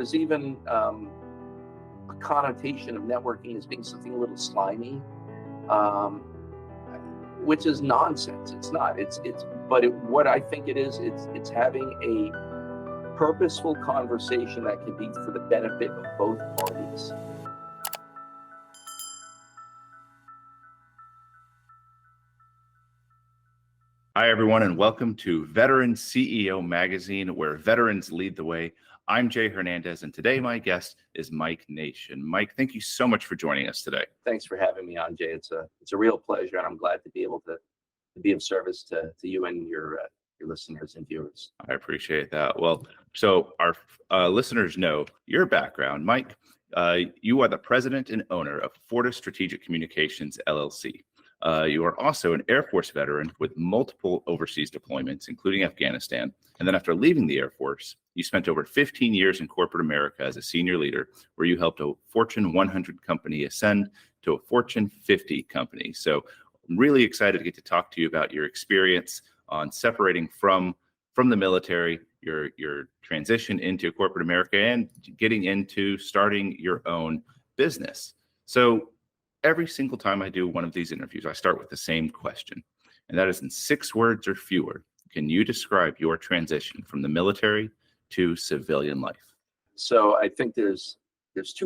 there's even a connotation of networking as being something a little slimy, um, which is nonsense. It's not. What I think it is, it's having a purposeful conversation that can be for the benefit of both parties. Hi, everyone, and welcome to Veteran CEO Magazine, where veterans lead the way. I'm Jay Hernandez, and today my guest is Mike Nachshen. Mike, thank you so much for joining us today. Thanks for having me on, Jay. It's a real pleasure, and I'm glad to be able to be of service to you and your listeners and viewers. I appreciate that. Well, so our listeners know your background. Mike, you are the president and owner of Fortis Strategic Communications, LLC. You are also an Air Force veteran with multiple overseas deployments, including Afghanistan. And then after leaving the Air Force, you spent over 15 years in corporate America as a senior leader, where you helped a Fortune 100 company ascend to a Fortune 50 company. So I'm really excited to get to talk to you about your experience on separating from the military, your transition into corporate America, and getting into starting your own business. So every single time I do one of these interviews, I start with the same question, and that is, in 6 words or fewer, can you describe your transition from the military to civilian life? So I think there's 2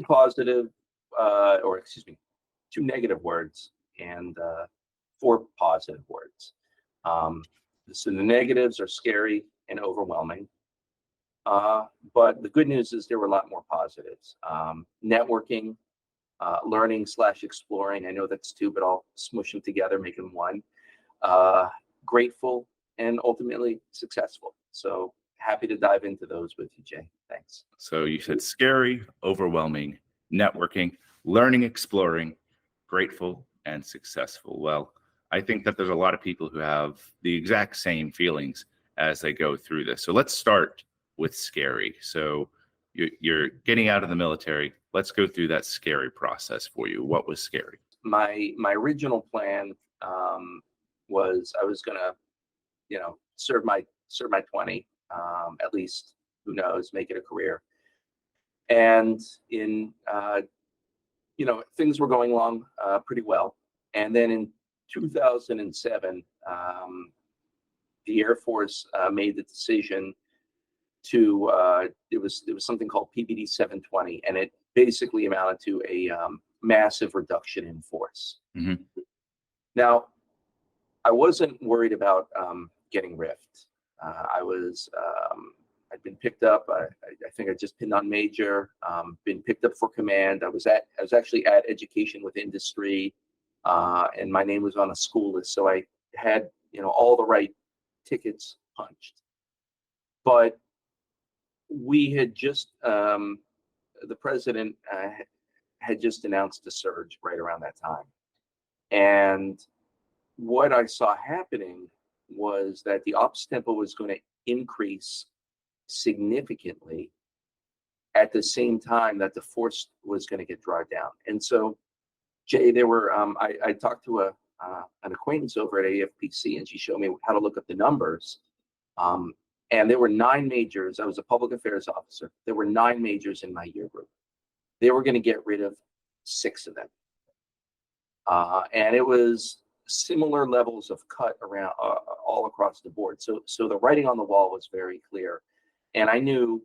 negative words and 4 positive words. So the negatives are scary and overwhelming, but the good news is there were a lot more positives. Networking, learning / exploring. I know that's 2, but I'll smush them together, make them 1. Grateful and ultimately successful. So happy to dive into those with you, Jay. Thanks. So you said scary, overwhelming, networking, learning, exploring, grateful, and successful. Well, I think that there's a lot of people who have the exact same feelings as they go through this. So let's start with scary. So you're getting out of the military. Let's go through that scary process for you. What was scary? My original plan was I was gonna, serve my 20, at least, who knows, make it a career. And in things were going along pretty well. And then in 2007, the Air Force made the decision to it was something called PBD 720, and it basically amounted to a massive reduction in force. Mm-hmm. Now, I wasn't worried about getting riffed. I'd been picked up. I think I just pinned on major. Been picked up for command. I was actually at Education with Industry, and my name was on a school list, so I had all the right tickets punched. But we had just the president had just announced a surge right around that time, and what I saw happening was that the ops tempo was going to increase significantly at the same time that the force was going to get drawn down. And so, Jay, there were I talked to an acquaintance over at AFPC, and she showed me how to look up the numbers. And there were 9 majors. I was a public affairs officer. There were 9 majors in my year group. They were going to get rid of 6 of them, and it was similar levels of cut around all across the board. So the writing on the wall was very clear, and I knew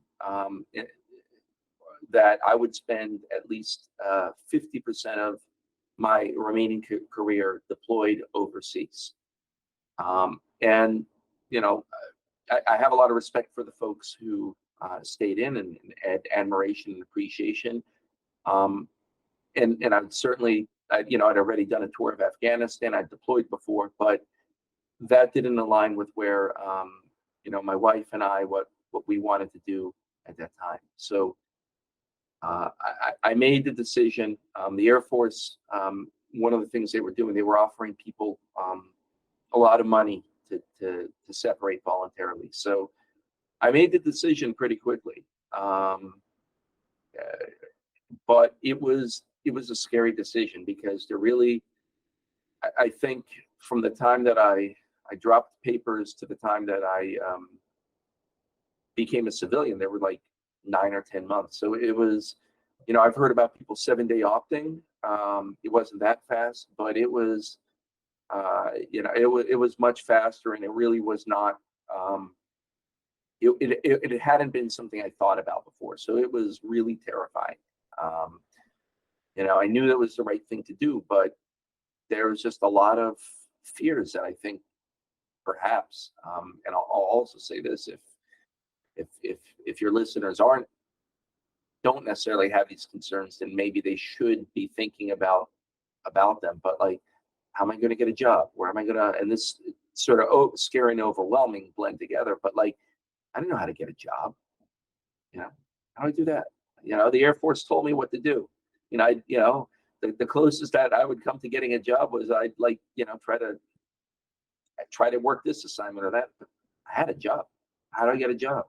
that I would spend at least 50% of my remaining career deployed overseas. And I have a lot of respect for the folks who stayed in, and admiration and appreciation. And I'd certainly, I'd already done a tour of Afghanistan. I'd deployed before, but that didn't align with where, my wife and I, what we wanted to do at that time. So I made the decision. The Air Force, one of the things they were doing, they were offering people a lot of money to separate voluntarily. So I made the decision pretty quickly. But it was a scary decision, because I think from the time that I dropped papers to the time that I became a civilian, there were like 9 or 10 months. So it was, I've heard about people 7-day opting. It wasn't that fast, but it was, it was much faster, and it really was not. It hadn't been something I thought about before, so it was really terrifying. I knew that was the right thing to do, but there was just a lot of fears that I think perhaps, and I'll also say this: if your listeners don't necessarily have these concerns, then maybe they should be thinking about them. But like, how am I going to get a job? Where am I going to? And this sort of scary and overwhelming blend together. But like, I don't know how to get a job. How do I do that? The Air Force told me what to do. The closest that I would come to getting a job was I'd try to work this assignment or that. But I had a job. How do I get a job?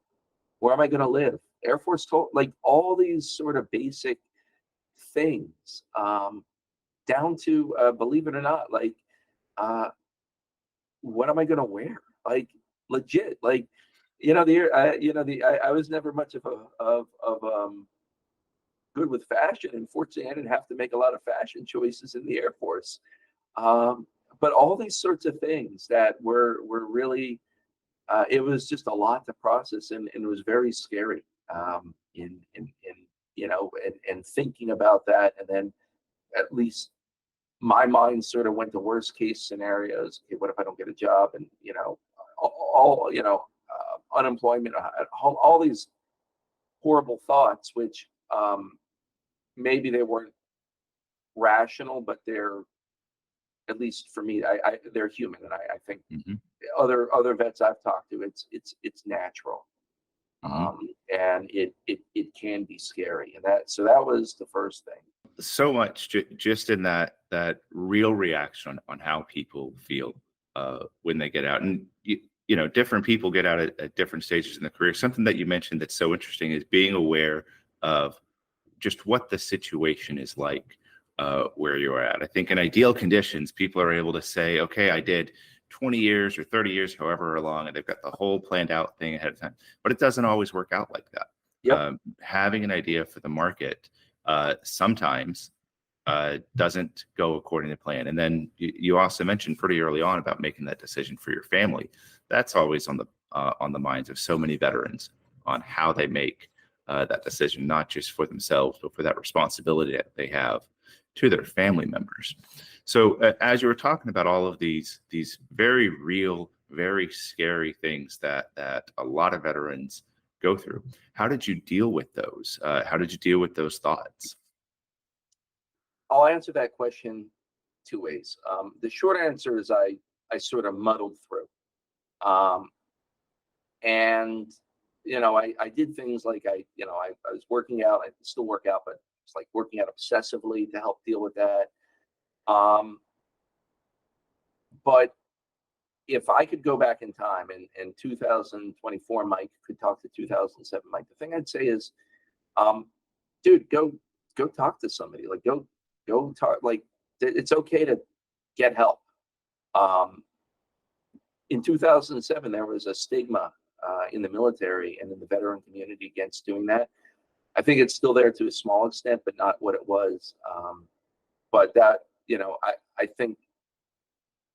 Where am I going to live? Air Force told, like, all these sort of basic things, down to believe it or not, like, what am I going to wear? Like, legit, like, I was never much of good with fashion, and fortunately I didn't have to make a lot of fashion choices in the Air Force. But all these sorts of things that were really, it was just a lot to process, and it was very scary. And thinking about that, and then at least my mind sort of went to worst case scenarios. Okay, what if I don't get a job? And unemployment, all these horrible thoughts, which maybe they weren't rational, but they're, at least for me, they're human, and I think other vets I've talked to, it's natural. And it can be scary, and that was the first thing. So much just in that real reaction on how people feel when they get out, and different people get out at different stages in the career. Something that you mentioned that's so interesting is being aware of just what the situation is like where you're at. I think in ideal conditions, people are able to say, okay, I did 20 years or 30 years, however long, and they've got the whole planned out thing ahead of time. But it doesn't always work out like that. Yep. Having an idea for the market sometimes doesn't go according to plan. And then you also mentioned pretty early on about making that decision for your family. That's always on the minds of so many veterans, on how they make that decision, not just for themselves, but for that responsibility that they have to their family members. So as you were talking about all of these very real, very scary things that a lot of veterans go through, how did you deal with those? How did you deal with those thoughts? I'll answer that question two ways. The short answer is I sort of muddled through. And I did things like I was working out. I still work out, but it's like working out obsessively to help deal with that. But if I could go back in time, and 2024 Mike could talk to 2007 Mike, the thing I'd say is, dude, go talk to somebody. Like, go talk. Like, it's okay to get help. In 2007, there was a stigma in the military and in the veteran community against doing that. I think it's still there to a small extent, but not what it was. But that, I think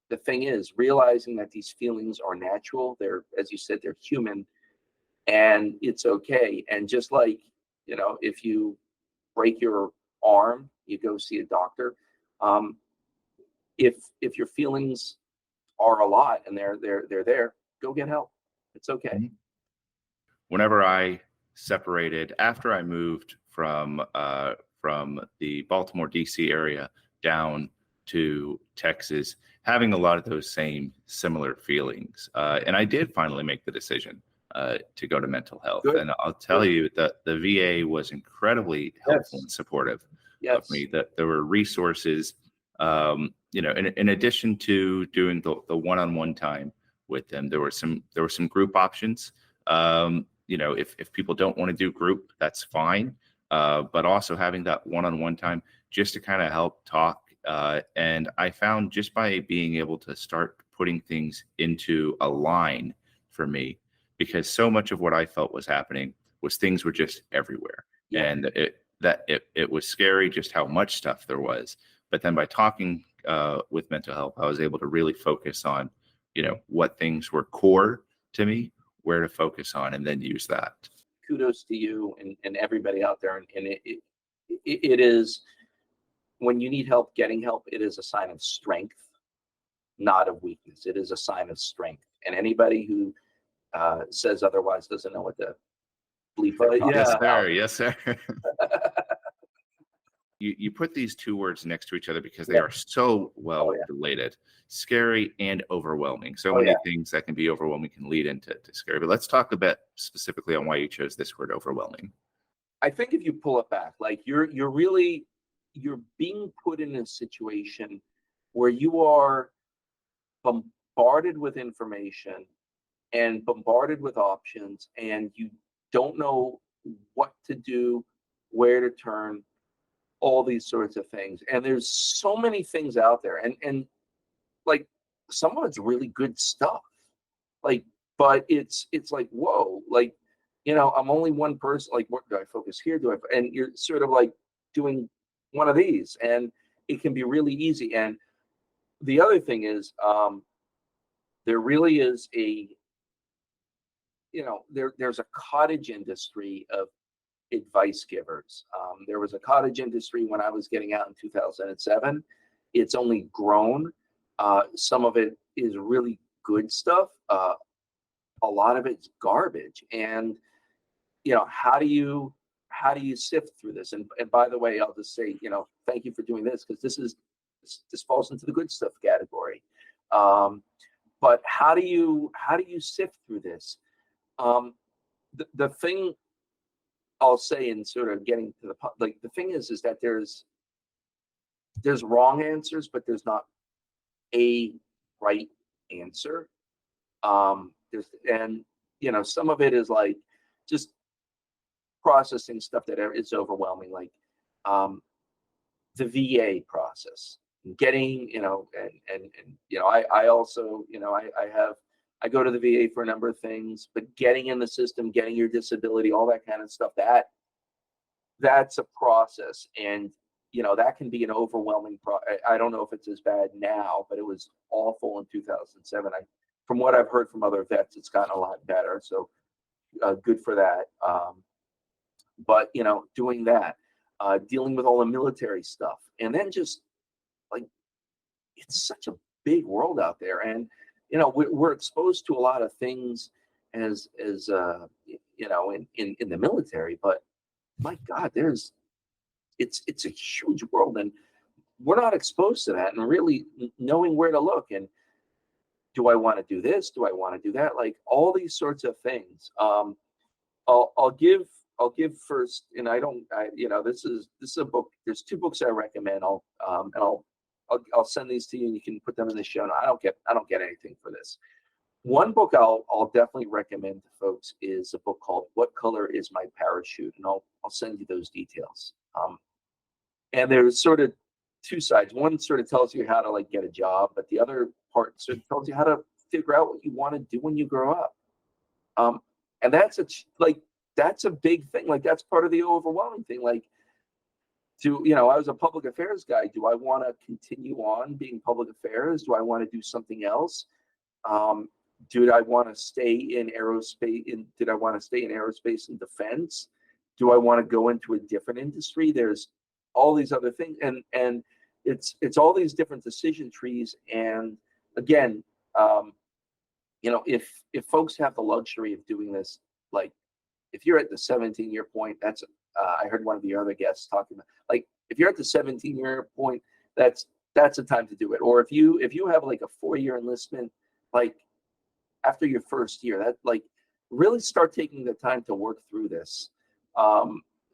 the thing is realizing that these feelings are natural. They're, as you said, they're human, and it's okay. And just like, if you break your arm, you go see a doctor. If your feelings are a lot and they're there, go get help. It's okay. Whenever I separated, after I moved from the Baltimore, DC area down to Texas, having a lot of those same similar feelings. And I did finally make the decision to go to mental health. Good. And I'll tell you that the VA was incredibly helpful and supportive of me, that there were resources, in addition to doing the one-on-one time with them, there were some group options. If people don't want to do group, that's fine. But also having that one-on-one time just to kind of help talk. And I found just by being able to start putting things into a line for me, because so much of what I felt was happening was things were just everywhere. Yeah. And it was scary just how much stuff there was. But then by talking with mental health, I was able to really focus on, what things were core to me, where to focus on, and then use that. Kudos to you and everybody out there. And it is, when you need help, getting help, it is a sign of strength, not of weakness. It is a sign of strength. And anybody who says otherwise doesn't know what the bleep. Yes, sir. Yes, sir. You put these two words next to each other because they are so well related: scary and overwhelming. So many things that can be overwhelming can lead into scary. But let's talk a bit specifically on why you chose this word, overwhelming. I think if you pull it back, like you're being put in a situation where you are bombarded with information and bombarded with options, and you don't know what to do, where to turn, all these sorts of things. And there's so many things out there, and like some of it's really good stuff, like, but it's like, whoa, like, I'm only one person, like, what do I focus here, and you're sort of like doing one of these, and it can be really easy. And the other thing is, there really is there's a cottage industry of advice givers. There was a cottage industry when I was getting out in 2007. It's only grown. Some of it is really good stuff. A lot of it's garbage. And how do you sift through this? And by the way, I'll just say, thank you for doing this, because this falls into the good stuff category. But how do you sift through this? The thing I'll say, in sort of getting to the thing is that there's wrong answers, but there's not a right answer. Some of it is like just processing stuff that is overwhelming, like the VA process, getting, I also, I go to the VA for a number of things, but getting in the system, getting your disability, all that kind of stuff, that's a process. And, that can be an overwhelming I don't know if it's as bad now, but it was awful in 2007. From what I've heard from other vets, it's gotten a lot better. So good for that. But, doing that, dealing with all the military stuff, and then just like, it's such a big world out there. And, we're exposed to a lot of things as in the military, but my God, it's a huge world, and we're not exposed to that, and really knowing where to look, and do I want to do this? Do I want to do that? Like all these sorts of things. I'll give first, and this is a book. There's two books I recommend. I'll send these to you, and you can put them in the show. I don't get anything for this. One book I'll definitely recommend to folks is a book called "What Color Is My Parachute?" And I'll send you those details. And there's sort of two sides. One sort of tells you how to get a job, but the other part sort of tells you how to figure out what you want to do when you grow up. And that's a big thing. Like that's part of the overwhelming thing. Like, I was a public affairs guy. Do I want to continue on being public affairs? Do I want to do something else? Did I want to stay in aerospace? Did I want to stay in aerospace and defense? Do I want to go into a different industry? There's all these other things, and it's all these different decision trees. And again, if folks have the luxury of doing this, like if you're at the 17-year point, that's I heard one of the other guests talking about, like, if you're at the 17-year point, that's the time to do it. Or if you have like a 4-year enlistment, like after your first year, that like really start taking the time to work through this,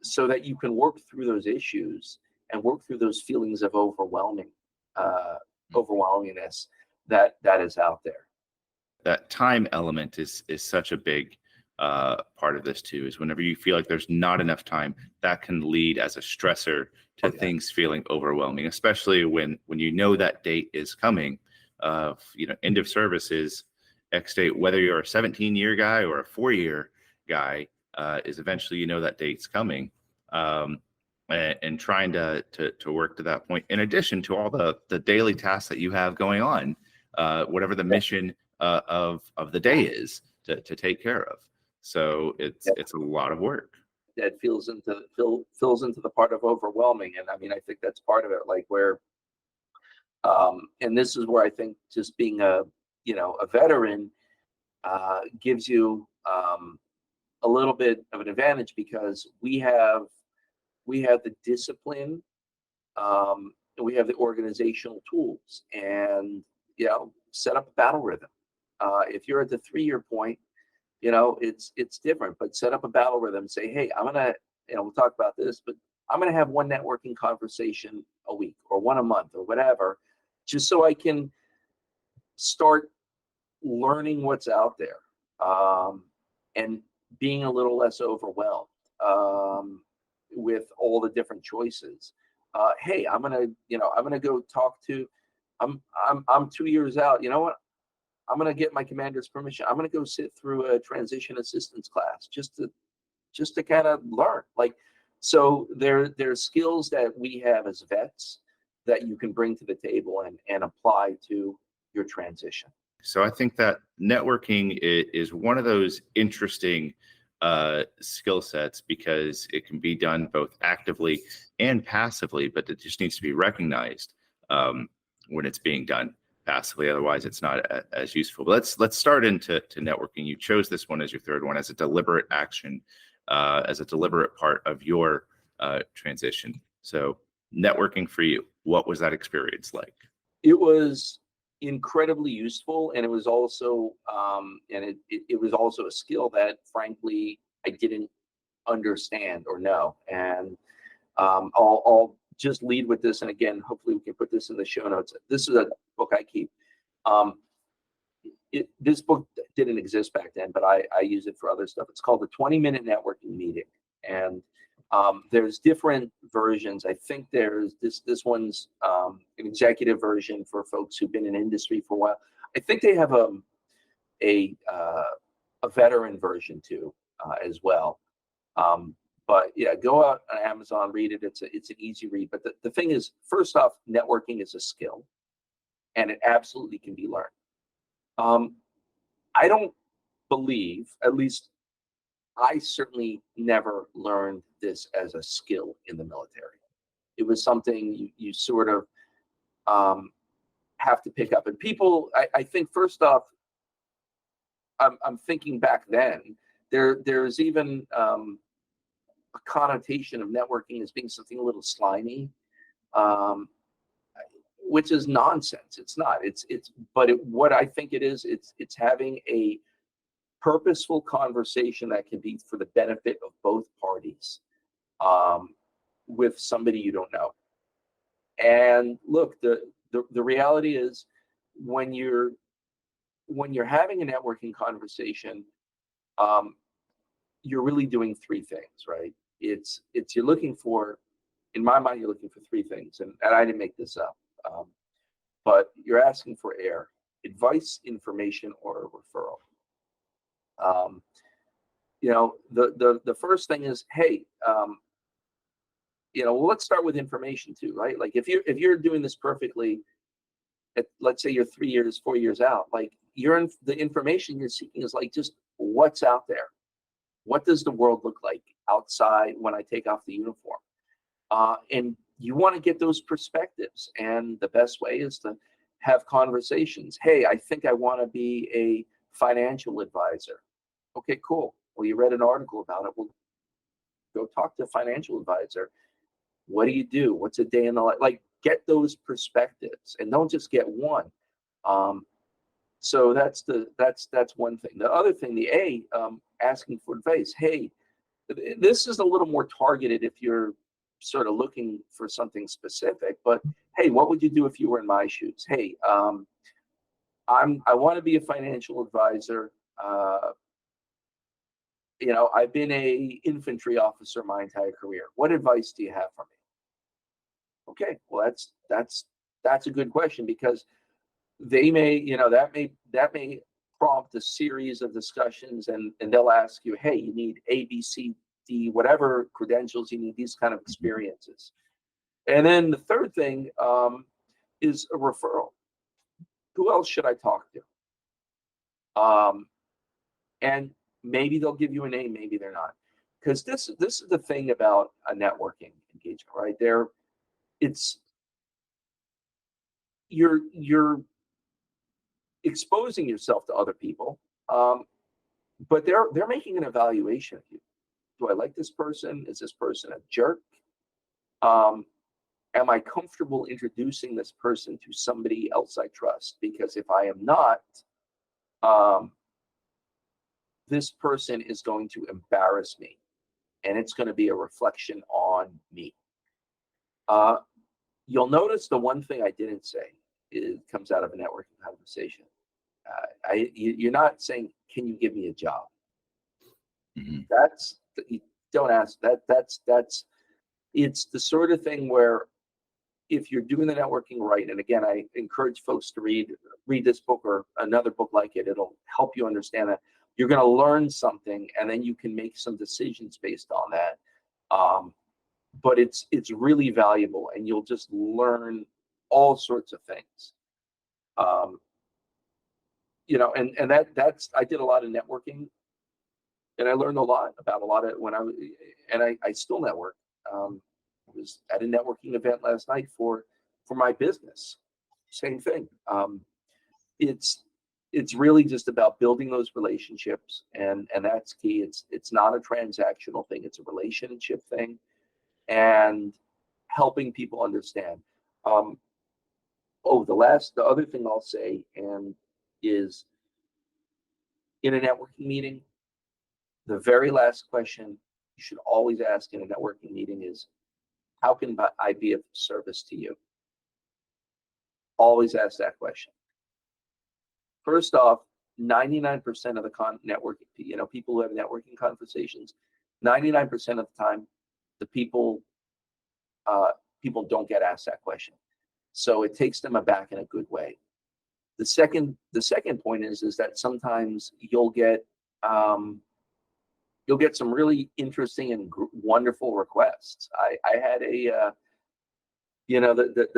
so that you can work through those issues and work through those feelings of overwhelmingness that is out there. That time element is such a big part of this too, is whenever you feel like there's not enough time, that can lead as a stressor to things feeling overwhelming, especially when that date is coming. End of service is X date, whether you're a 17-year guy or a 4-year guy, is eventually, that date's coming. And trying to work to that point, in addition to all the daily tasks that you have going on, whatever the mission of the day is to take care of. So it's a lot of work. That fills into the part of overwhelming, and I mean, I think that's part of it. Like where, and this is where I think just being a veteran gives you a little bit of an advantage, because we have the discipline, and we have the organizational tools, and set up a battle rhythm. If you're at the 3-year point, it's different, but set up a battle rhythm. Say, hey, I'm gonna, we'll talk about this, but I'm gonna have one networking conversation a week or one a month or whatever, just so I can start learning what's out there, and being a little less overwhelmed with all the different choices. Hey, I'm gonna go talk to. I'm 2 years out. You know what? I'm gonna get my commander's permission. I'm gonna go sit through a transition assistance class just to kind of learn. Like, so there's skills that we have as vets that you can bring to the table and apply to your transition. So I think that networking is one of those interesting skill sets, because it can be done both actively and passively, but it just needs to be recognized when it's being done passively. Otherwise, it's not as useful. But let's start into networking. You chose this one as your third one, as a deliberate action, as a deliberate part of your transition. So networking for you, what was that experience like? It was incredibly useful, and it was also it was also a skill that, frankly, I didn't understand or know. And I'll just lead with this, and again, hopefully we can put this in the show notes. This is a book I keep. This book didn't exist back then, but I use it for other stuff. It's called the 20-Minute Networking Meeting, and there's different versions. I think there's this one's an executive version for folks who've been in industry for a while. I think they have a veteran version too, as well. But yeah, go out on Amazon, read it. It's an easy read. But the thing is, first off, networking is a skill, and it absolutely can be learned. I don't believe, at least I certainly never learned this as a skill in the military. It was something you sort of have to pick up. And people, I think, first off, I'm thinking back then, there's even a connotation of networking as being something a little slimy, which is nonsense. It's not. What I think it is, it's having a purposeful conversation that can be for the benefit of both parties, with somebody you don't know. And look, the reality is, when you're having a networking conversation, you're really doing three things, right? You're looking for, in my mind, you're looking for three things, and I didn't make this up, but you're asking for advice, information, or a referral. The first thing is, hey, well, let's start with information too, right? Like if you're doing this perfectly, let's say you're 3 years, 4 years out, like the information you're seeking is like just what's out there. What does the world look like outside when I take off the uniform? And you want to get those perspectives, and the best way is to have conversations. Hey, I think I want to be a financial advisor. Okay, cool. Well, you read an article about it. Well, go talk to a financial advisor. What do you do? What's a day in the life? Like, get those perspectives, and don't just get one. So that's one thing. The other thing, the asking for advice. Hey, this is a little more targeted if you're sort of looking for something specific. But hey, what would you do if you were in my shoes? Hey, I want to be a financial advisor. I've been a infantry officer my entire career. What advice do you have for me? Okay, well, that's a good question, because they may, that may prompt a series of discussions, and they'll ask you, hey, you need A, B, C, D, whatever credentials you need, these kind of experiences. And then the third thing is a referral. Who else should I talk to? And maybe they'll give you a name, maybe they're not. Because this is the thing about a networking engagement, right? You're exposing yourself to other people, but they're making an evaluation of you. Do I like this person? Is this person a jerk? Am I comfortable introducing this person to somebody else I trust? Because if I am not, this person is going to embarrass me, and it's going to be a reflection on me. You'll notice the one thing I didn't say comes out of a networking conversation. You're not saying, "Can you give me a job?" Mm-hmm. You don't ask that. It's the sort of thing where, if you're doing the networking right, and again, I encourage folks to read this book or another book like it. It'll help you understand that you're going to learn something, and then you can make some decisions based on that. But it's really valuable, and you'll just learn all sorts of things. And that's I did a lot of networking, and I learned a lot about a lot of I still network. I was at a networking event last night for my business. Same thing. It's really just about building those relationships, and that's key. It's not a transactional thing. It's a relationship thing, and helping people understand. The other thing I'll say is, in a networking meeting, the very last question you should always ask in a networking meeting is, how can I be of service to you? Always ask that question. First off, 99% of the networking, people who have networking conversations, 99% of the time, the people don't get asked that question. So it takes them aback in a good way. The second point is that sometimes you'll get some really interesting and wonderful requests. I had the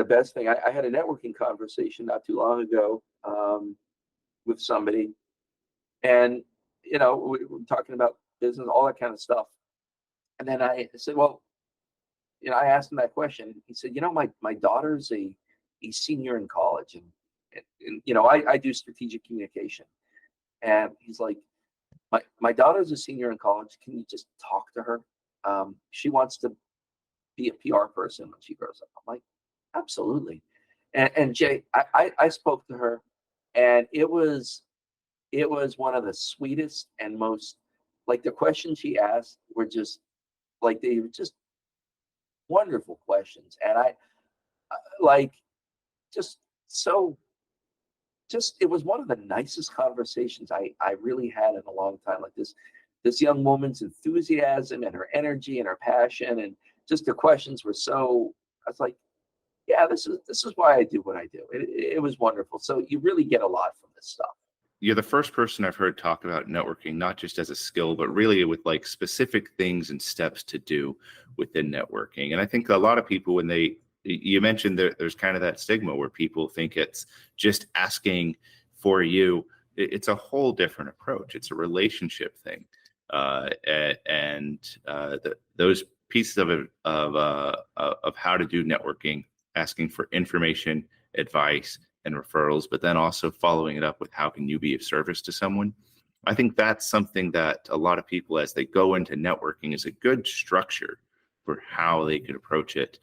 best thing. I had a networking conversation not too long ago with somebody, and we were talking about business, all that kind of stuff. And then I said, well, I asked him that question. He said, my daughter's a senior in college, and I do strategic communication, and he's like, my daughter's a senior in college. Can you just talk to her? She wants to be a PR person when she grows up. I'm like, absolutely. And Jay, I spoke to her, and it was one of the sweetest and most, like, the questions she asked were just like, they were just wonderful questions. And I it was one of the nicest conversations I really had in a long time. Like, this young woman's enthusiasm and her energy and her passion, and just the questions were so, I was like, yeah, this is why I do what I do. It was wonderful. So you really get a lot from this stuff. You're the first person I've heard talk about networking, not just as a skill, but really with like specific things and steps to do within networking. And I think a lot of people, when you mentioned there's kind of that stigma where people think it's just asking for you. It's a whole different approach. It's a relationship thing. Those pieces of how to do networking, asking for information, advice, and referrals, but then also following it up with how can you be of service to someone. I think that's something that a lot of people, as they go into networking, is a good structure for how they could approach it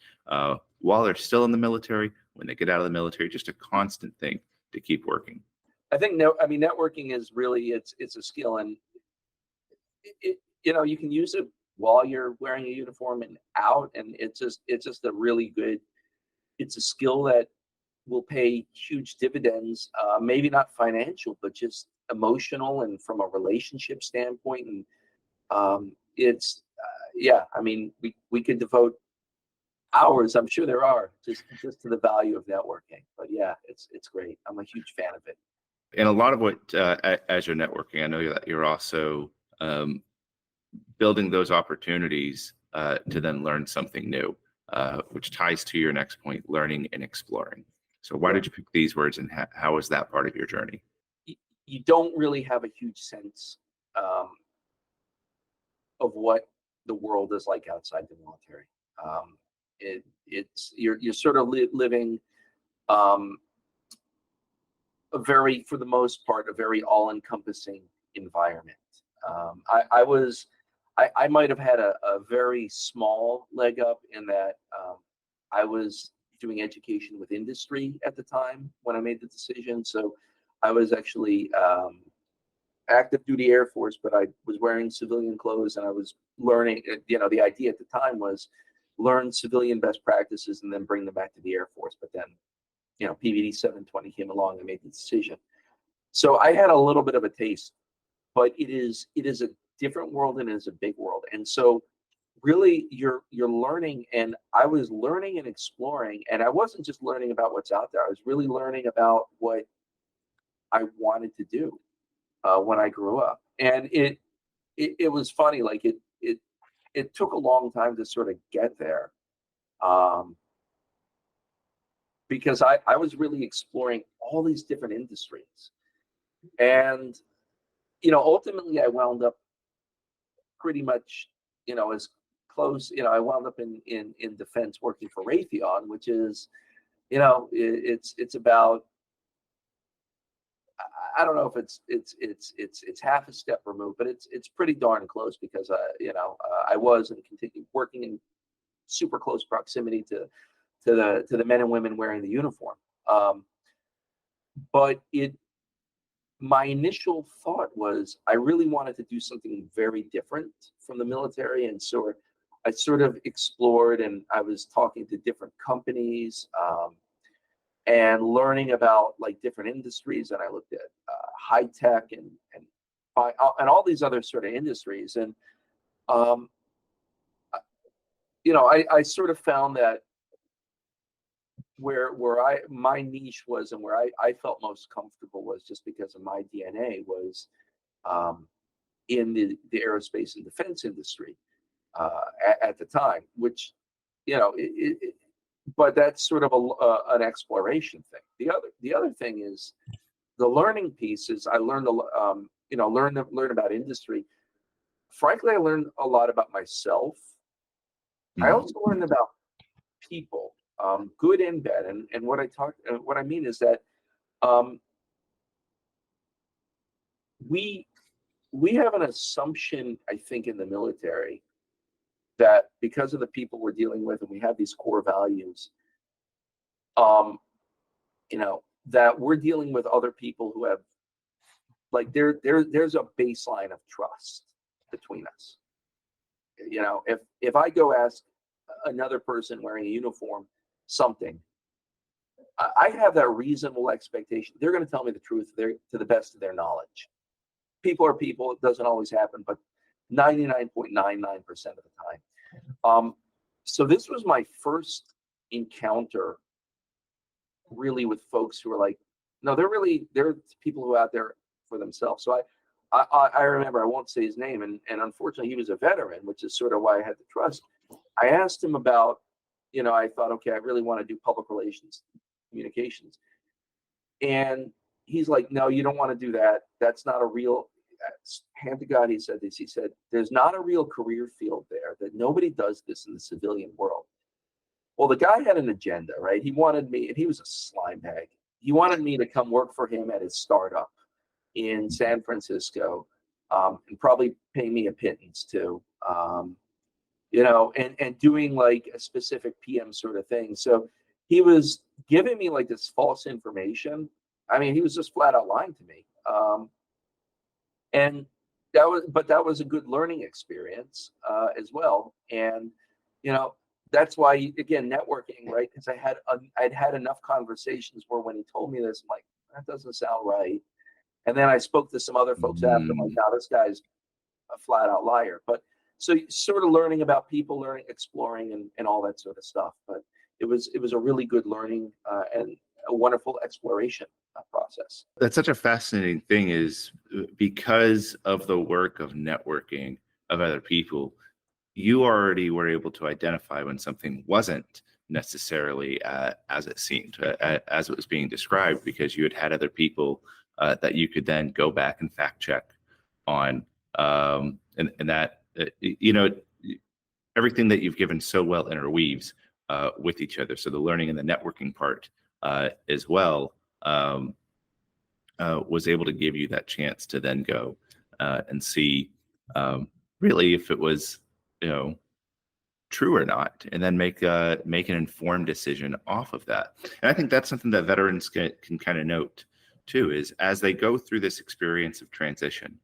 while they're still in the military, when they get out of the military, just a constant thing to keep working. I think networking is really, it's a skill, and you can use it while you're wearing a uniform and out, and it's just a really good, it's a skill that will pay huge dividends, maybe not financial, but just emotional and from a relationship standpoint. And we could devote hours, I'm sure there are, just to the value of networking. But yeah, it's great. I'm a huge fan of it. And a lot of what, as you're networking, I know that you're also building those opportunities to then learn something new, which ties to your next point, learning and exploring. So why did you pick these words, and how was that part of your journey? You don't really have a huge sense of what the world is like outside the military. You're sort of living a very, for the most part, a very all-encompassing environment. I might have had a very small leg up in that I was doing education with industry at the time when I made the decision. So I was actually active duty Air Force, but I was wearing civilian clothes, and I was learning, the idea at the time was learn civilian best practices and then bring them back to the Air Force. But then, PVD 720 came along and made the decision. So I had a little bit of a taste, but it is a different world, and it is a big world. And so really you're learning, and I was learning and exploring, and I wasn't just learning about what's out there. I was really learning about what I wanted to do when I grew up. And it was funny, like it took a long time to sort of get there. Because I was really exploring all these different industries. And, ultimately I wound up pretty much, as close, I wound up in defense working for Raytheon, which is, it's about, I don't know if it's half a step removed, but it's pretty darn close, because, I was and continue working in super close proximity to the men and women wearing the uniform. But my initial thought was I really wanted to do something very different from the military. And so I sort of explored, and I was talking to different companies and learning about like different industries. And I looked at high tech and all these other sort of industries. And, I sort of found that where my niche was, and where I felt most comfortable, was just because of my DNA was in the aerospace and defense industry at the time, which, but that's sort of an exploration thing. The other thing is the learning piece. Is I learned learn about industry. Frankly, I learned a lot about myself. I also learned about people, good and bad. And what I mean is that we have an assumption, I think, in the military, that because of the people we're dealing with, and we have these core values, that we're dealing with other people who have, like, there's a baseline of trust between us. If I go ask another person wearing a uniform something, I have that reasonable expectation they're going to tell me the truth to the best of their knowledge. People are people. It doesn't always happen, but 99.99% of the time. So this was my first encounter really with folks who are like, no, they're people who are out there for themselves. So I remember, I won't say his name, and unfortunately he was a veteran, which is sort of why I had the trust. I asked him about, I thought, okay, I really want to do public relations, communications. And he's like, no, you don't want to do that. That's not a real, hand to God, he said this. He said, there's not a real career field there, that nobody does this in the civilian world. Well, the guy had an agenda, right? He wanted me, and he was a slime bag. He wanted me to come work for him at his startup in San Francisco, and probably pay me a pittance too. And doing like a specific PM sort of thing. So he was giving me like this false information. I mean, he was just flat out lying to me. And that was a good learning experience as well. And, that's why, again, networking, right? Because I'd had enough conversations where when he told me this, I'm like, that doesn't sound right. And then I spoke to some other folks after, like, now this guy's a flat out liar. But so sort of learning about people, exploring and all that sort of stuff. But it was a really good learning. And a wonderful exploration process. That's such a fascinating thing, is because of the work of networking of other people, you already were able to identify when something wasn't necessarily as it seemed, as it was being described, because you had other people that you could then go back and fact check on, and that everything that you've given so well interweaves with each other. So the learning and the networking part as well was able to give you that chance to then go and see really if it was, true or not, and then make an informed decision off of that. And I think that's something that veterans can kind of note too, is as they go through this experience of transition,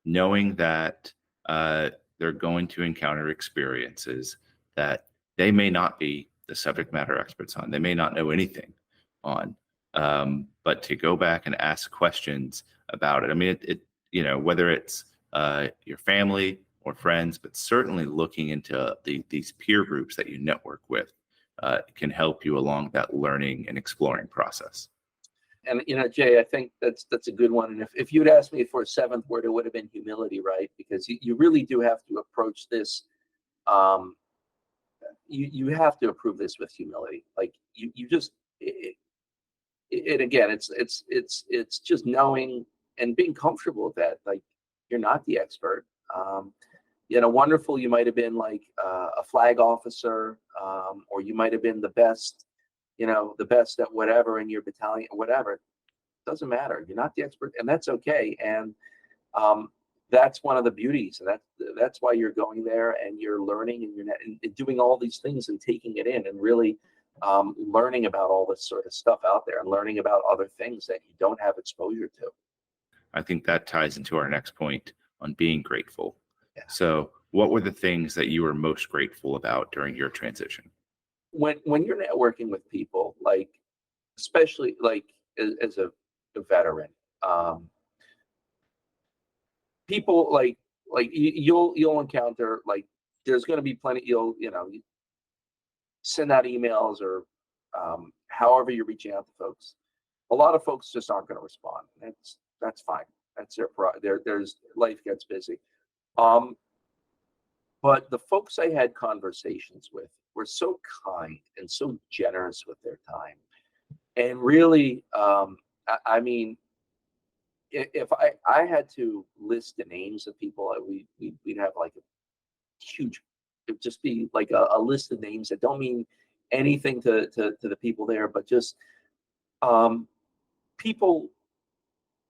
knowing that they're going to encounter experiences that they may not be the subject matter experts on, they may not know anything on, but to go back and ask questions about it. I mean, whether it's your family or friends, but certainly looking into these peer groups that you network with can help you along that learning and exploring process. And Jay, I think that's a good one. And if you'd asked me for a seventh word, it would have been humility, right? Because you really do have to approach this. You have to approach this with humility. Like you just again, it's just knowing and being comfortable with that. Like you're not the expert. Wonderful. You might have been like a flag officer, or you might have been the best at whatever in your battalion, whatever. It doesn't matter. You're not the expert, and that's okay. And that's one of the beauties, and that's why you're going there and you're learning and you're doing all these things and taking it in and really learning about all this sort of stuff out there and learning about other things that you don't have exposure to. I think that ties into our next point on being grateful. Yeah. So what were the things that you were most grateful about during your transition? When you're networking with people, like especially like as a veteran, people like you'll encounter, like there's going to be plenty, you send out emails or however you're reaching out to folks. A lot of folks just aren't going to respond. That's fine. That's there's life gets busy. But the folks I had conversations with were so kind and so generous with their time. And really, I mean, if I had to list the names of people, we'd have like a huge, it'd just be like a list of names that don't mean anything to the people there, but just people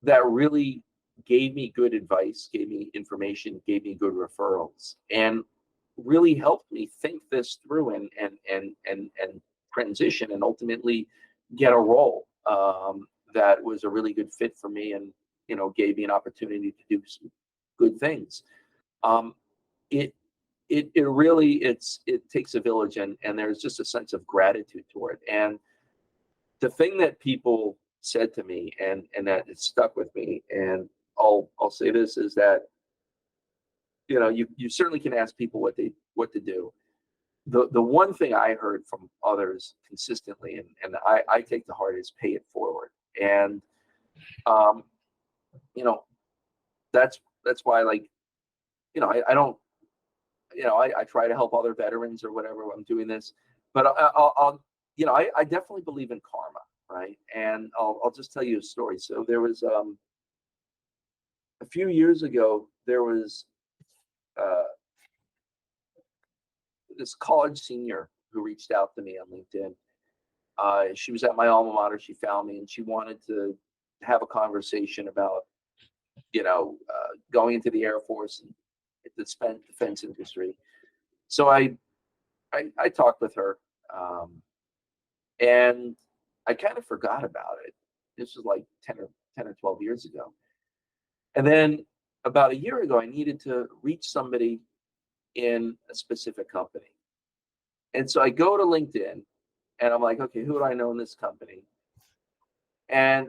that really gave me good advice, gave me information, gave me good referrals, and really helped me think this through and transition and ultimately get a role that was a really good fit for me and gave me an opportunity to do some good things. It takes a village, and there's just a sense of gratitude toward it. And the thing that people said to me and that it stuck with me, and I'll say this, is that you certainly can ask people what to do. The one thing I heard from others consistently, and I take to heart, is pay it forward. And that's why, like, I don't, I try to help other veterans or whatever when I'm doing this, but I definitely believe in karma, right? And I'll just tell you a story. So there was a few years ago, there was this college senior who reached out to me on LinkedIn. She was at my alma mater. She found me and she wanted to have a conversation about, going into the Air Force and the defense industry. So I talked with her, and I kind of forgot about it. This was like 10 or 12 years ago. And then about a year ago, I needed to reach somebody in a specific company. And so I go to LinkedIn and I'm like, okay, who do I know in this company? And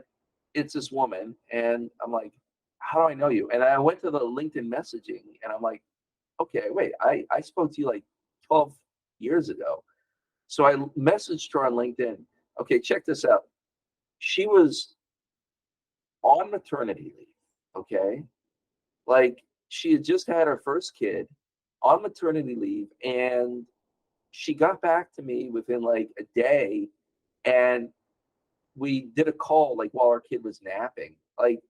it's this woman. And I'm like, how do I know you? And I went to the LinkedIn messaging and I'm like, okay, wait, I spoke to you like 12 years ago. So I messaged her on LinkedIn. Okay, check this out. she was on maternity leave, okay? Like, she had just had her first kid on maternity leave, and she got back to me within like a day, and we did a call like while our kid was napping. Like,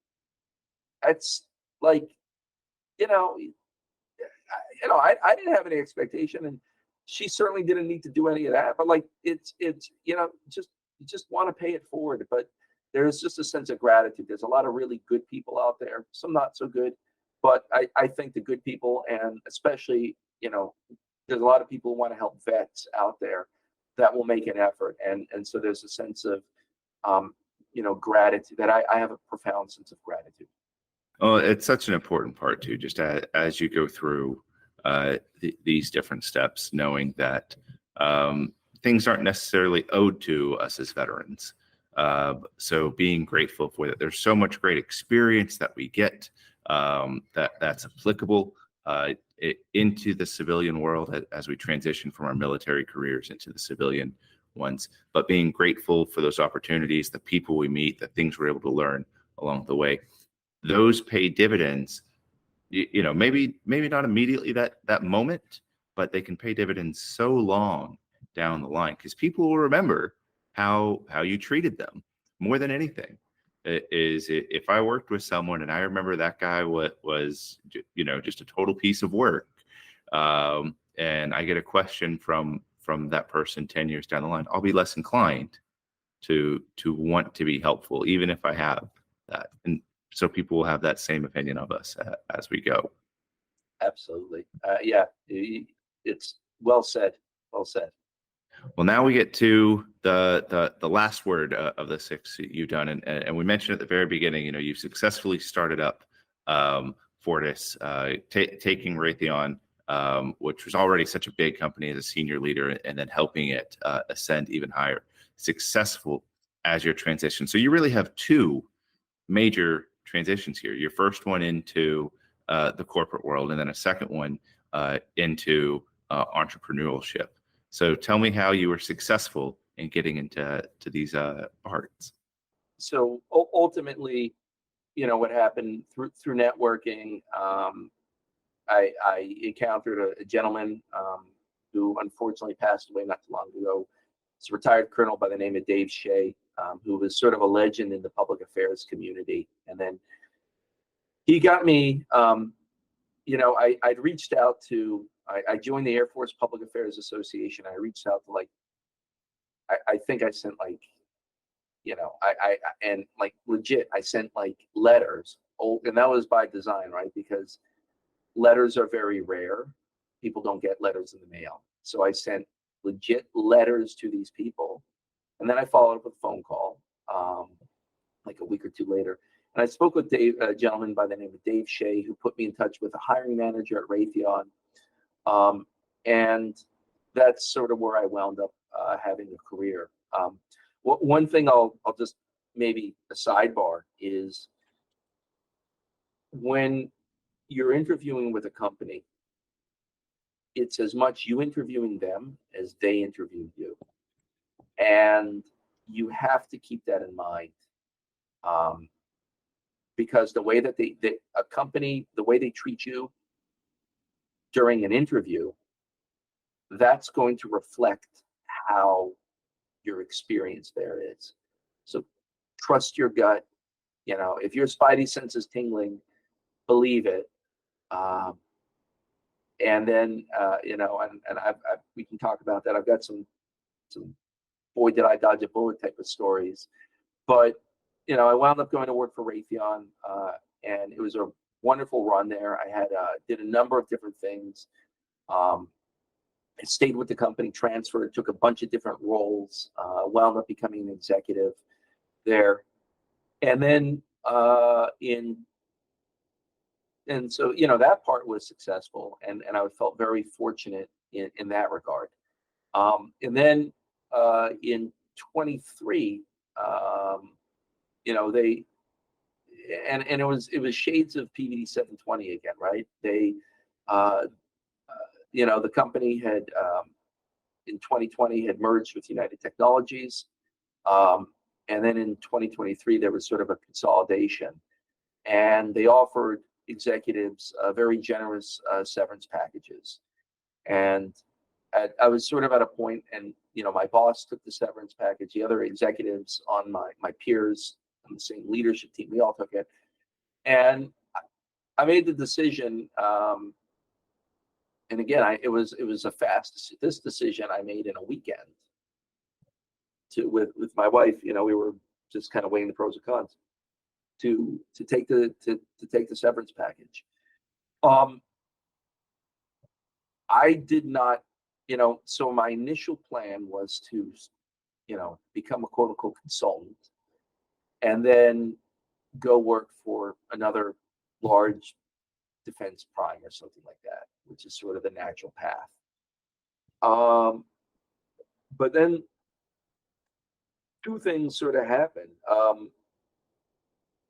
that's like, you know, I didn't have any expectation, and she certainly didn't need to do any of that. But like, it's just you just want to pay it forward. But there's just a sense of gratitude. There's a lot of really good people out there, some not so good, but I think the good people, and especially, there's a lot of people who want to help vets out there that will make an effort, and so there's a sense of gratitude that I have a profound sense of gratitude. Oh, it's such an important part too, just as you go through these different steps, knowing that things aren't necessarily owed to us as veterans. So being grateful for that. There's so much great experience that we get that's applicable into the civilian world as we transition from our military careers into the civilian ones. But being grateful for those opportunities, the people we meet, the things we're able to learn along the way. Those pay dividends, maybe not immediately that moment, but they can pay dividends so long down the line, because people will remember how you treated them more than anything. If I worked with someone and I remember that guy was just a total piece of work, and I get a question from that person 10 years down the line, I'll be less inclined to want to be helpful, even if I have that. And so people will have that same opinion of us as we go. Absolutely. Yeah, it's well said. Well said. Well, now we get to the last word of the 6 you've done, and we mentioned at the very beginning, you've successfully started up Fortis, taking Raytheon, which was already such a big company, as a senior leader, and then helping it ascend even higher. Successful as your transition. So you really have two major transitions here. Your first one into the corporate world, and then a second one into entrepreneurship. So tell me how you were successful in getting into these parts. So ultimately, what happened through networking, I encountered a gentleman who unfortunately passed away not too long ago. It's a retired colonel by the name of Dave Shea, who was sort of a legend in the public affairs community. And then he got me, I'd reached out to, I joined the Air Force Public Affairs Association. I reached out to I think I sent legit, I sent letters. And that was by design, right? Because letters are very rare. People don't get letters in the mail. So I sent legit letters to these people. And then I followed up with a phone call, like a week or two later. And I spoke with a gentleman by the name of Dave Shea, who put me in touch with a hiring manager at Raytheon. And that's sort of where I wound up having a career. One thing I'll just maybe a sidebar is, when you're interviewing with a company, it's as much you interviewing them as they interviewed you. And you have to keep that in mind. Because the way that a company, the way they treat you during an interview, that's going to reflect how your experience there is. So trust your gut. If your spidey sense is tingling, believe it. And then, we can talk about that. I've got some boy, did I dodge a bullet type of stories. But, I wound up going to work for Raytheon, and it was a wonderful run there. I did a number of different things. I stayed with the company, transferred, took a bunch of different roles, wound up becoming an executive there. And then so that part was successful, and I felt very fortunate in that regard. And then in 23, they and it was shades of PVD 720 again, right? They the company had in 2020 had merged with United Technologies, And then in 2023, there was sort of a consolidation, and they offered executives very generous severance packages. And I was sort of at a point, and my boss took the severance package. The other executives on my peers on the same leadership team, we all took it. And I made the decision. And again, it was a fast. This decision I made in a weekend. With my wife, we were just kind of weighing the pros and cons to take the severance package. I did not, so my initial plan was to, become a quote unquote consultant and then go work for another large defense prime or something like that, which is sort of the natural path. But then two things sort of happened.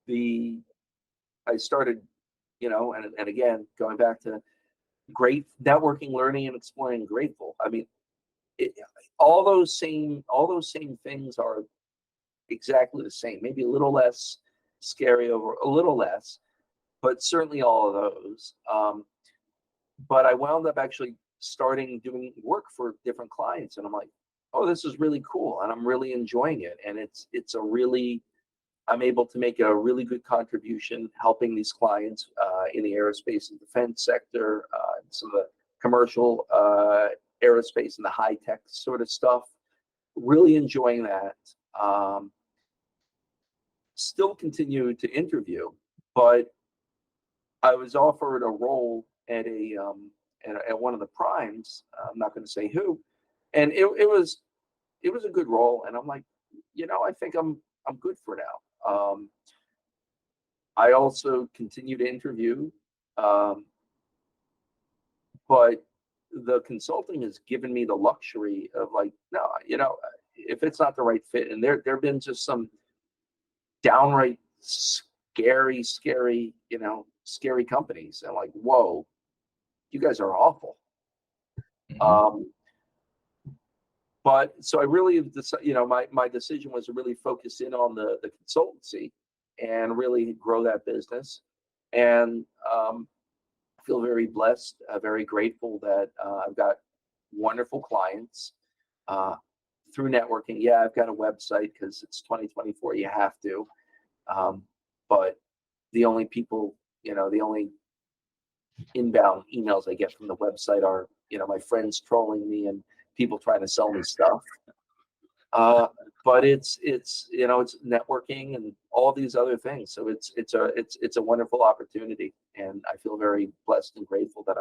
I started, and again, going back to great networking, learning, and exploring, grateful. I mean, all those same things are exactly the same. Maybe a little less scary over a little less, but certainly all of those. But I wound up actually starting doing work for different clients, and I'm like, oh, this is really cool, and I'm really enjoying it, and I'm able to make a really good contribution helping these clients in the aerospace and defense sector, some of the commercial aerospace and the high tech sort of stuff. Really enjoying that. Still continue to interview, but I was offered a role at one of the primes. I'm not going to say who, and it was a good role, and I'm like, I think I'm good for now. I also continue to interview, but the consulting has given me the luxury of like, no, if it's not the right fit, and there have been just some downright scary, scary companies, and like, whoa, you guys are awful. Mm-hmm. But so I really, my decision was to really focus in on the consultancy and really grow that business. And I feel very blessed, very grateful that I've got wonderful clients through networking. Yeah, I've got a website because it's 2024. You have to. But the only people, the only inbound emails I get from the website are, my friends trolling me and people trying to sell me stuff. But it's networking and all these other things. So it's a wonderful opportunity, and I feel very blessed and grateful that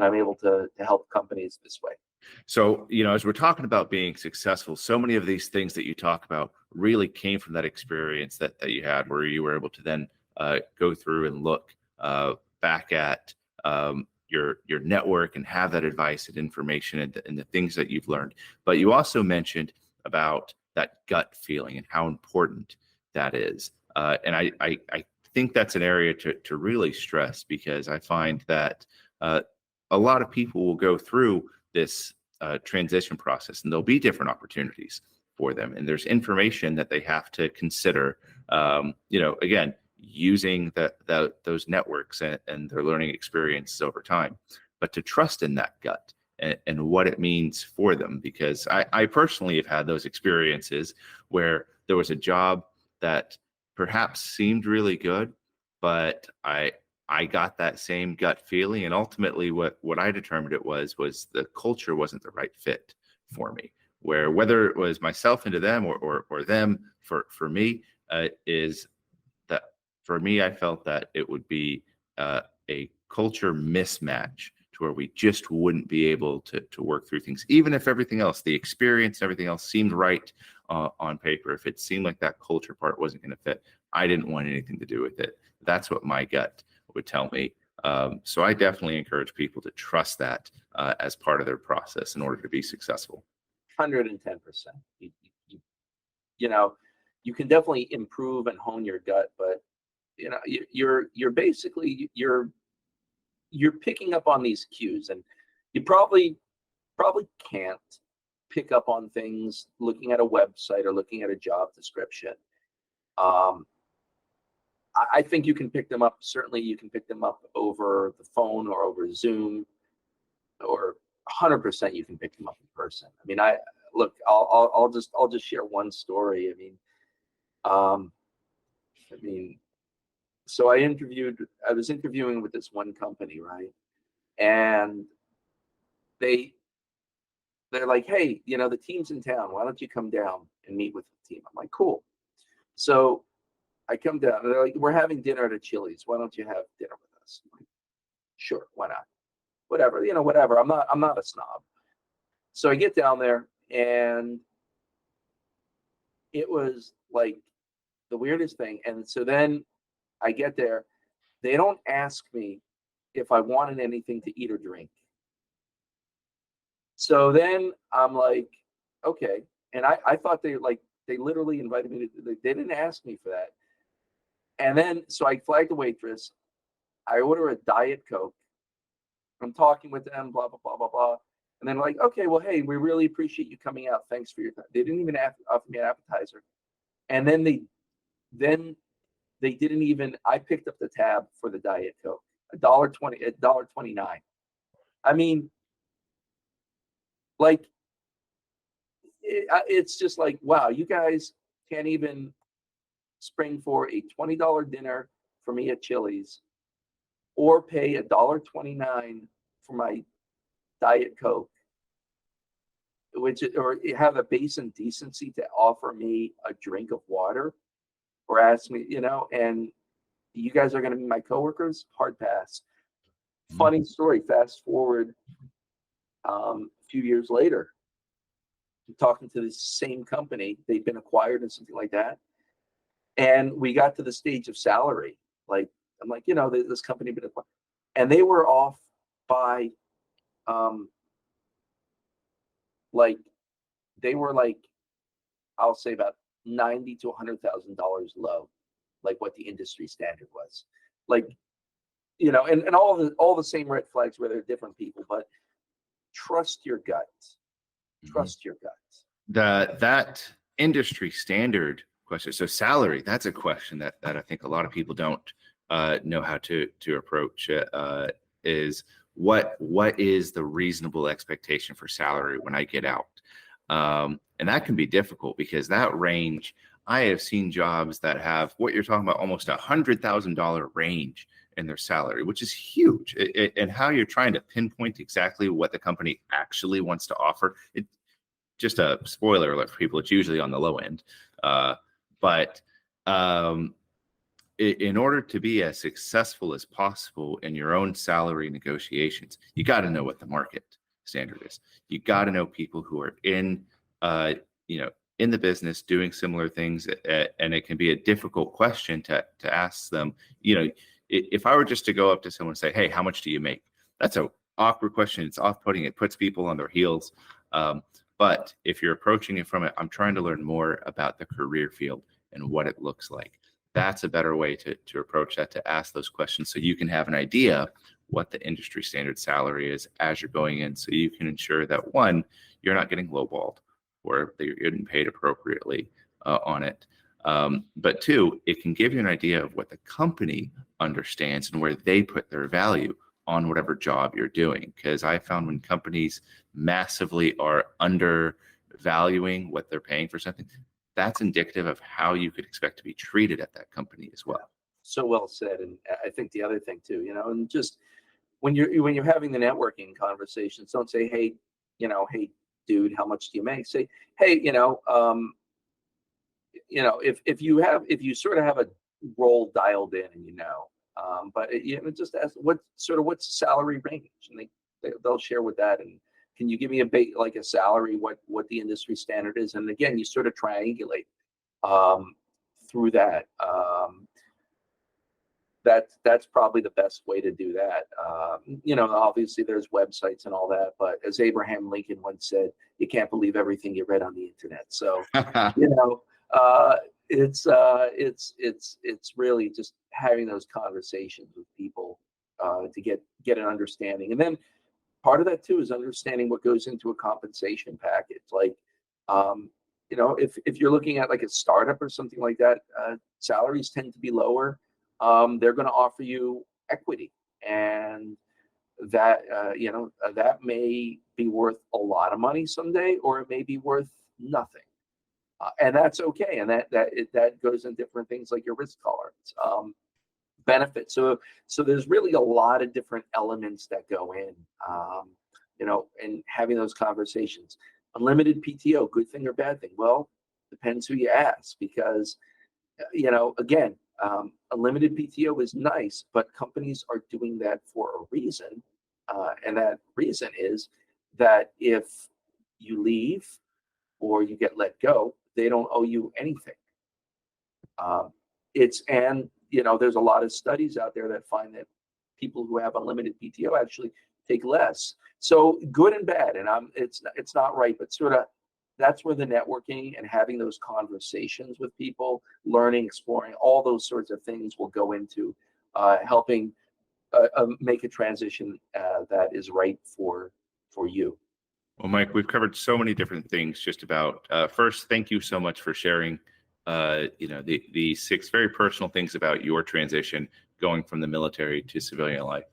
I'm able to help companies this way. So, as we're talking about being successful, so many of these things that you talk about really came from that experience that you had, where you were able to then go through and look back at your network and have that advice and information and the things that you've learned. But you also mentioned about that gut feeling and how important that is. And I think that's an area to really stress, because I find that a lot of people will go through this transition process, and there'll be different opportunities for them. And there's information that they have to consider, again, using those networks and their learning experiences over time, but to trust in that gut and what it means for them. Because I personally have had those experiences where there was a job that perhaps seemed really good, but I got that same gut feeling, and ultimately what I determined it was the culture wasn't the right fit for me. Where whether it was myself into them or them for me, is that for me, I felt that it would be a culture mismatch to where we just wouldn't be able to work through things, even if everything else, the experience, everything else seemed right on paper. If it seemed like that culture part wasn't going to fit, I didn't want anything to do with it. That's what my gut would tell me. So I definitely encourage people to trust that as part of their process in order to be successful. 110%. You can definitely improve and hone your gut, but you're basically you're picking up on these cues, and you probably can't pick up on things looking at a website or looking at a job description. I think you can pick them up. Certainly, you can pick them up over the phone or over Zoom, or 100% you can pick them up in person. I mean, I'll just share one story. So I was interviewing with this one company, right? And they're like, hey, the team's in town. Why don't you come down and meet with the team? I'm like, cool. So I come down and they're like, we're having dinner at a Chili's. Why don't you have dinner with us? I'm like, sure, why not? Whatever, whatever. I'm not a snob. So I get down there, and it was like the weirdest thing. And so then I get there, they don't ask me if I wanted anything to eat or drink. So then I'm like, okay. And I thought they literally invited me to, they didn't ask me for that. And then, so I flagged the waitress. I order a Diet Coke. I'm talking with them, blah, blah, blah, blah, blah. And then like, okay, well, hey, we really appreciate you coming out. Thanks for your time. They didn't even offer me an appetizer. And then they didn't even, I picked up the tab for the Diet Coke, $1.29. I mean, like, it's just like, wow, you guys can't even spring for a $20 dinner for me at Chili's, or pay $1.29 for my Diet Coke, or have a base and decency to offer me a drink of water, or ask me, and you guys are going to be my coworkers? Hard pass. Funny story. Fast forward a few years later, I'm talking to this same company. They've been acquired and something like that. And we got to the stage of salary. Like, I'm like, this company been acquired, and they were off by, they were like, I'll say about $90,000 to $100,000 low, like what the industry standard was. Like, and all the same red flags where they're different people, but trust your gut. Trust your gut. That industry standard question. So salary, that's a question that I think a lot of people don't know how to approach. Is what is the reasonable expectation for salary when I get out? And that can be difficult, because that range, I have seen jobs that have what you're talking about, almost $100,000 range in their salary, which is huge. And how you're trying to pinpoint exactly what the company actually wants to offer. Just a spoiler alert for people, it's usually on the low end. But in order to be as successful as possible in your own salary negotiations, you got to know what the market standard is. You got to know people who are in the business doing similar things, and it can be a difficult question to ask them. If I were just to go up to someone and say, hey, how much do you make? That's an awkward question. It's off-putting. It puts people on their heels. But if you're approaching it from I'm trying to learn more about the career field and what it looks like, that's a better way to approach that, to ask those questions, so you can have an idea what the industry standard salary is as you're going in, so you can ensure that, one, you're not getting lowballed, or that you're getting paid appropriately on it. But two, it can give you an idea of what the company understands and where they put their value on whatever job you're doing. Because I found when companies massively are undervaluing what they're paying for something, that's indicative of how you could expect to be treated at that company as well. So well said. And I think the other thing too, and just when you're having the networking conversations, don't say, hey, hey, dude, how much do you make? Say, hey, if you sort of have a role dialed in, and but just ask what's the salary range, and they'll share with that. And can you give me a salary, what the industry standard is? And again, you sort of triangulate through that. That's probably the best way to do that. Obviously there's websites and all that, but as Abraham Lincoln once said, you can't believe everything you read on the internet. So, it's really just having those conversations with people to get an understanding. And then part of that too is understanding what goes into a compensation package. Like, if you're looking at like a startup or something like that, salaries tend to be lower. They're going to offer you equity, and that that may be worth a lot of money someday, or it may be worth nothing, and that's okay. And that goes in different things like your risk tolerance, benefits. So there's really a lot of different elements that go in, and having those conversations. Unlimited PTO, good thing or bad thing? Well, depends who you ask, because again, unlimited PTO is nice, but companies are doing that for a reason. And that reason is that if you leave or you get let go, they don't owe you anything. There's a lot of studies out there that find that people who have unlimited PTO actually take less. So good and bad, and it's not right, but sort of that's where the networking and having those conversations with people, learning, exploring, all those sorts of things will go into helping make a transition that is right for you. Well, Mike, we've covered so many different things. Just about first, thank you so much for sharing. The 6 very personal things about your transition going from the military to civilian life.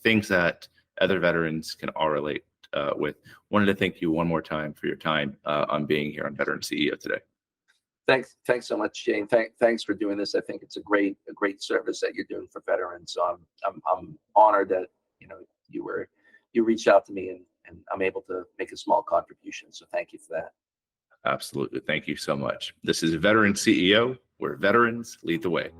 Things that other veterans can all relate with. Wanted to thank you one more time for your time on being here on Veteran CEO today. Thanks so much, Shane. Thanks for doing this. I think it's a great service that you're doing for veterans. So I'm honored that you reached out to me and I'm able to make a small contribution. So thank you for that. Absolutely. Thank you so much. This is Veteran CEO, where veterans lead the way.